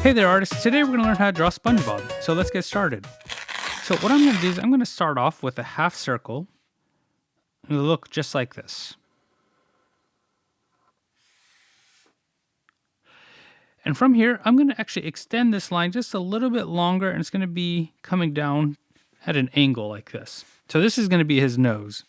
Hey there artists, today we're going to learn how to draw SpongeBob, so let's get started. So what I'm going to do is I'm going to start off with a half circle, and it'll look just like this. And from here, I'm going to actually extend this line just a little bit longer, and it's going to be coming down at an angle like this. So this is going to be his nose.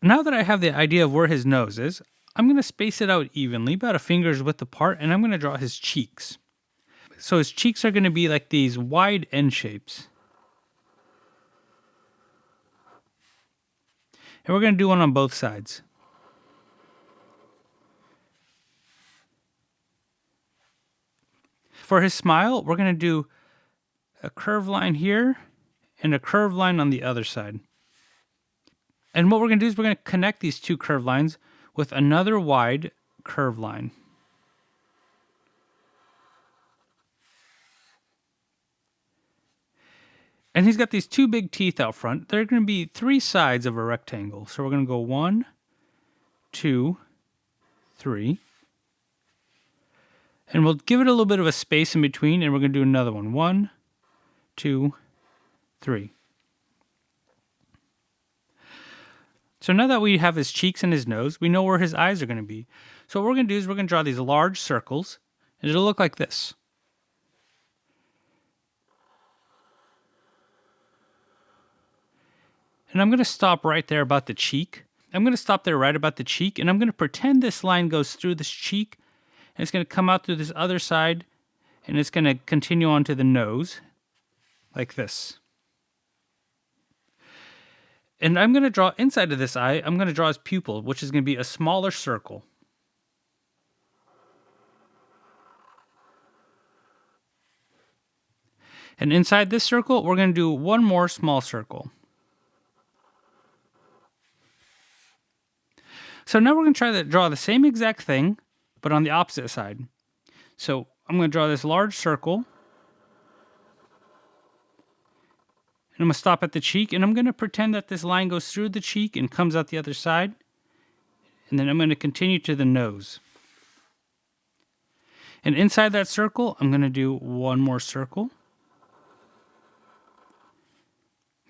Now that I have the idea of where his nose is, I'm going to space it out evenly, about a finger's width apart, and I'm going to draw his cheeks. So his cheeks are going to be like these wide end shapes. And we're going to do one on both sides. For his smile, we're going to do a curved line here and a curved line on the other side. And what we're going to do is we're going to connect these two curved lines with another wide curved line. And he's got these two big teeth out front. They're going to be three sides of a rectangle. So we're going to go 1, 2, 3. And we'll give it a little bit of a space in between, and we're going to do another one. 1, 2, 3. So now that we have his cheeks and his nose, we know where his eyes are going to be. So what we're going to do is we're going to draw these large circles, and it'll look like this. And I'm going to stop right there about the cheek. I'm going to stop there right about the cheek, and I'm going to pretend this line goes through this cheek, and it's going to come out through this other side, and it's going to continue on to the nose, like this. And I'm going to draw inside of this eye, I'm going to draw his pupil, which is going to be a smaller circle. And inside this circle, we're going to do one more small circle. So now we're going to try to draw the same exact thing, but on the opposite side. So I'm going to draw this large circle. And I'm going to stop at the cheek, and I'm going to pretend that this line goes through the cheek and comes out the other side. And then I'm going to continue to the nose. And inside that circle, I'm going to do one more circle.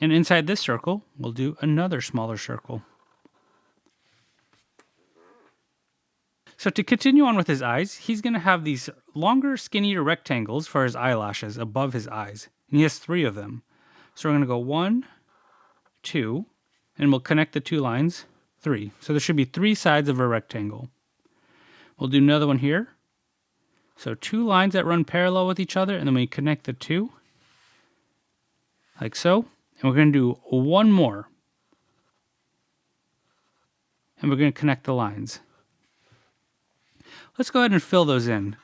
And inside this circle, we'll do another smaller circle. So to continue on with his eyes, he's going to have these longer, skinnier rectangles for his eyelashes above his eyes. And he has 3 of them. So we're going to go 1, 2, and we'll connect the 2 lines, 3. So there should be 3 sides of a rectangle. We'll do another one here. So 2 lines that run parallel with each other, and then we connect the 2, like so. And we're going to do one more. And we're going to connect the lines. Let's go ahead and fill those in.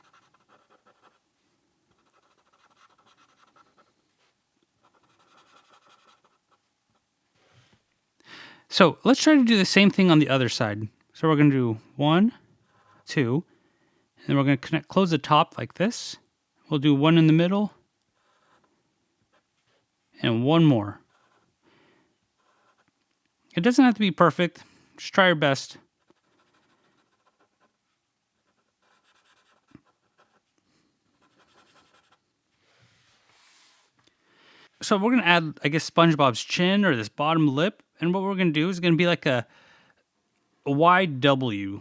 So let's try to do the same thing on the other side. So we're going to do 1, 2, and then we're going to close the top like this. We'll do one in the middle, and one more. It doesn't have to be perfect. Just try your best. So we're going to add, I guess, SpongeBob's chin or this bottom lip. And what we're going to do is going to be like a wide W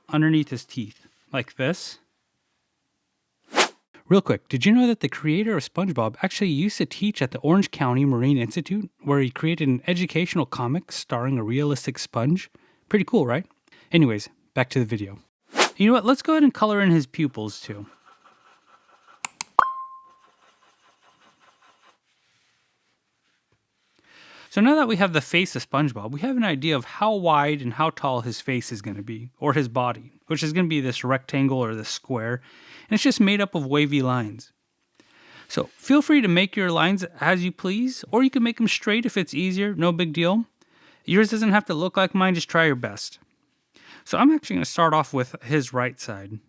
underneath his teeth, like this. Real quick, did you know that the creator of SpongeBob actually used to teach at the Orange County Marine Institute, where he created an educational comic starring a realistic sponge? Pretty cool, right? Anyways, back to the video. You know what? Let's go ahead and color in his pupils too. So now that we have the face of SpongeBob, we have an idea of how wide and how tall his face is going to be, or his body, which is going to be this rectangle or this square, and it's just made up of wavy lines. So feel free to make your lines as you please, or you can make them straight if it's easier, no big deal. Yours doesn't have to look like mine, just try your best. So I'm actually going to start off with his right side,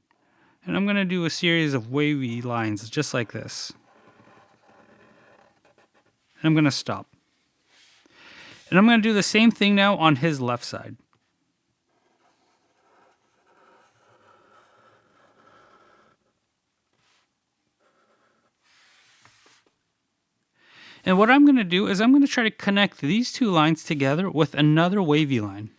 and I'm going to do a series of wavy lines just like this. And I'm going to stop. And I'm going to do the same thing now on his left side. And what I'm going to do is I'm going to try to connect these two lines together with another wavy line.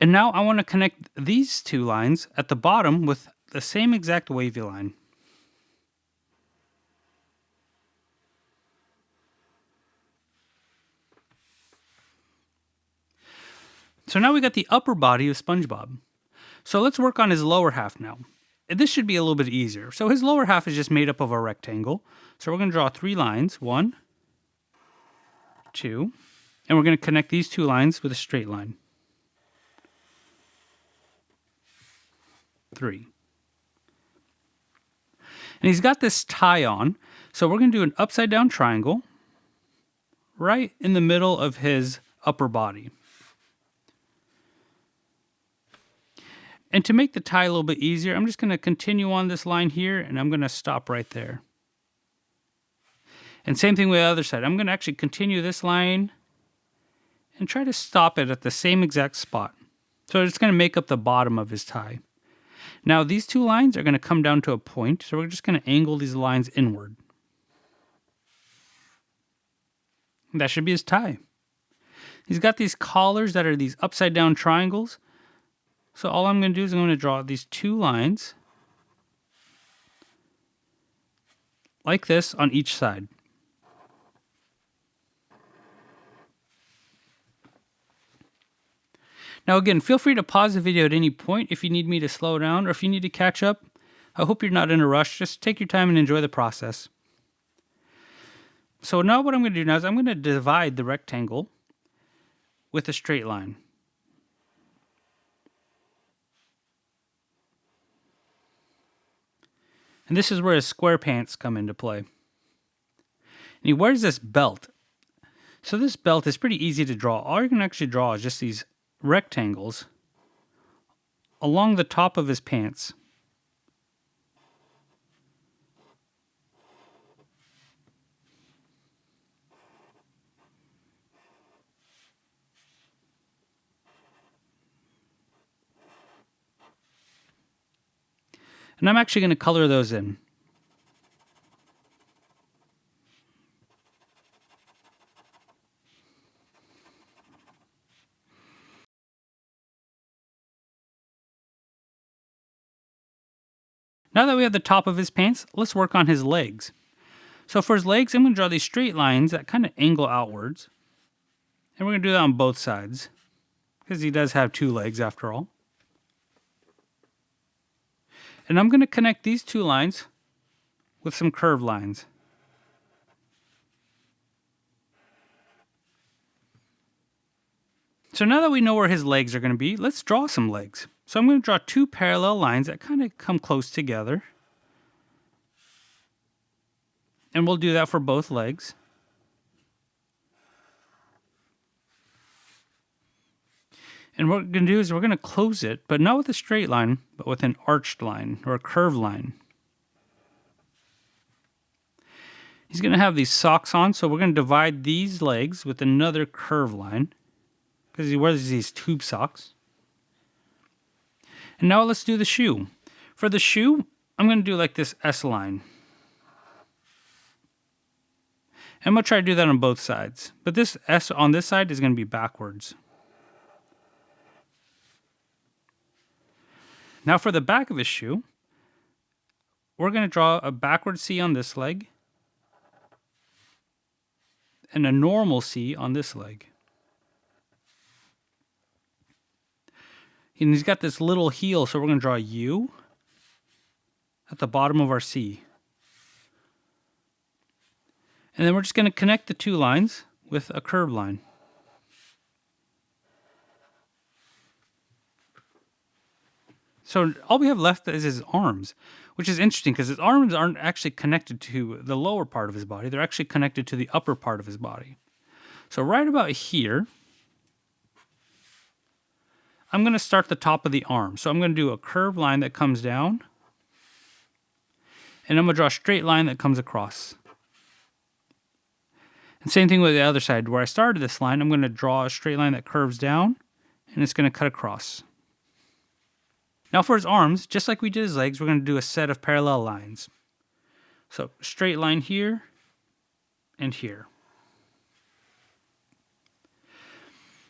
And now I want to connect these two lines at the bottom with the same exact wavy line. So now we got the upper body of SpongeBob. So let's work on his lower half now. And this should be a little bit easier. So his lower half is just made up of a rectangle. So we're going to draw 3 lines. 1, 2, and we're going to connect these 2 lines with a straight line. 3. And he's got this tie on, so we're going to do an upside down triangle right in the middle of his upper body. And to make the tie a little bit easier, I'm just going to continue on this line here, and I'm going to stop right there. And same thing with the other side. I'm going to actually continue this line and try to stop it at the same exact spot. So it's going to make up the bottom of his tie. Now these 2 lines are going to come down to a point, so we're just going to angle these lines inward. And that should be his tie. He's got these collars that are these upside down triangles. So all I'm going to do is I'm going to draw these 2 lines like this on each side. Now again, feel free to pause the video at any point if you need me to slow down or if you need to catch up. I hope you're not in a rush. Just take your time and enjoy the process. So now what I'm going to do now is I'm going to divide the rectangle with a straight line. And this is where his SquarePants come into play. And he wears this belt. So this belt is pretty easy to draw. All you're going to actually draw is just these rectangles along the top of his pants. And I'm actually going to color those in. Now that we have the top of his pants, let's work on his legs. So for his legs, I'm going to draw these straight lines that kind of angle outwards. And we're going to do that on both sides, because he does have 2 legs after all. And I'm going to connect these 2 lines with some curved lines. So now that we know where his legs are going to be, let's draw some legs. So I'm going to draw 2 parallel lines that kind of come close together. And we'll do that for both legs. And what we're going to do is we're going to close it, but not with a straight line, but with an arched line or a curved line. He's going to have these socks on, so we're going to divide these legs with another curved line because he wears these tube socks. And now let's do the shoe. For the shoe, I'm going to do like this S line. And I'm going to try to do that on both sides. But this S on this side is going to be backwards. Now for the back of his shoe, we're going to draw a backward C on this leg and a normal C on this leg. And he's got this little heel, so we're going to draw a U at the bottom of our C. And then we're just going to connect the 2 lines with a curved line. So all we have left is his arms, which is interesting because his arms aren't actually connected to the lower part of his body. They're actually connected to the upper part of his body. So right about here, I'm going to start the top of the arm. So I'm going to do a curved line that comes down. And I'm going to draw a straight line that comes across. And same thing with the other side. Where I started this line, I'm going to draw a straight line that curves down, and it's going to cut across. Now for his arms, just like we did his legs, we're going to do a set of parallel lines. So straight line here and here.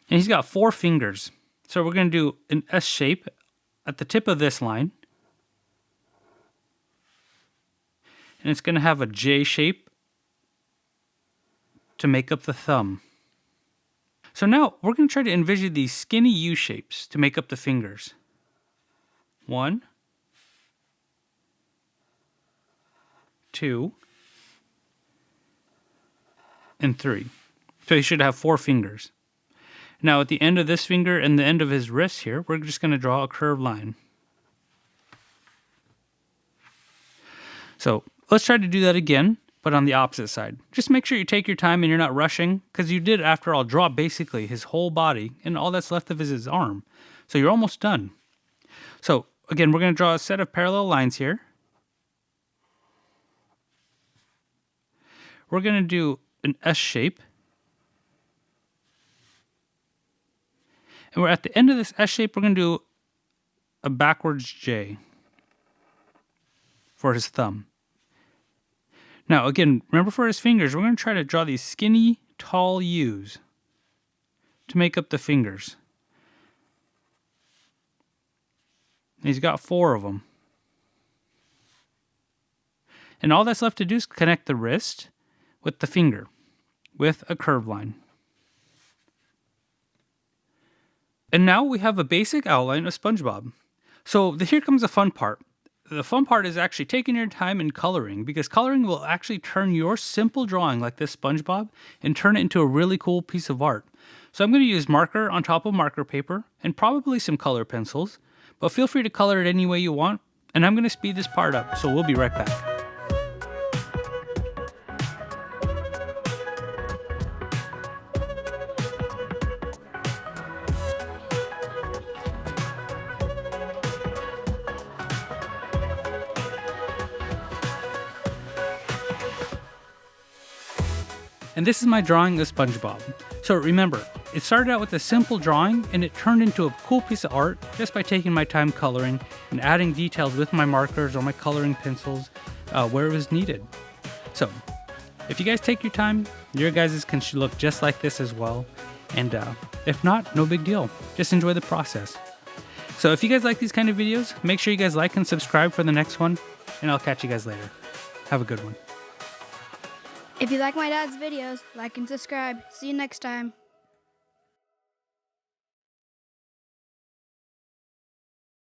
And he's got 4 fingers. So we're going to do an S shape at the tip of this line. And it's going to have a J shape to make up the thumb. So now we're going to try to envision these skinny U shapes to make up the fingers. 1, 2, and 3. So he should have 4 fingers. Now at the end of this finger and the end of his wrist here, we're just going to draw a curved line. So let's try to do that again, but on the opposite side. Just make sure you take your time and you're not rushing, because you did, after all, draw basically his whole body, and all that's left of is his arm. So you're almost done. So again, we're going to draw a set of parallel lines here. We're going to do an S shape. And we're at the end of this S shape, we're going to do a backwards J for his thumb. Now, again, remember for his fingers, we're going to try to draw these skinny, tall U's to make up the fingers. And he's got 4 of them. And all that's left to do is connect the wrist with the finger with a curved line. And now we have a basic outline of SpongeBob. So here comes the fun part. The fun part is actually taking your time and coloring, because coloring will actually turn your simple drawing like this SpongeBob and turn it into a really cool piece of art. So I'm going to use marker on top of marker paper and probably some color pencils, but feel free to color it any way you want. And I'm going to speed this part up, so we'll be right back. And this is my drawing of SpongeBob. So remember, it started out with a simple drawing and it turned into a cool piece of art just by taking my time coloring and adding details with my markers or my coloring pencils where it was needed. So if you guys take your time, your guys' can look just like this as well. And if not, no big deal. Just enjoy the process. So if you guys like these kind of videos, make sure you guys like and subscribe for the next one, and I'll catch you guys later. Have a good one. If you like my dad's videos, like and subscribe. See you next time.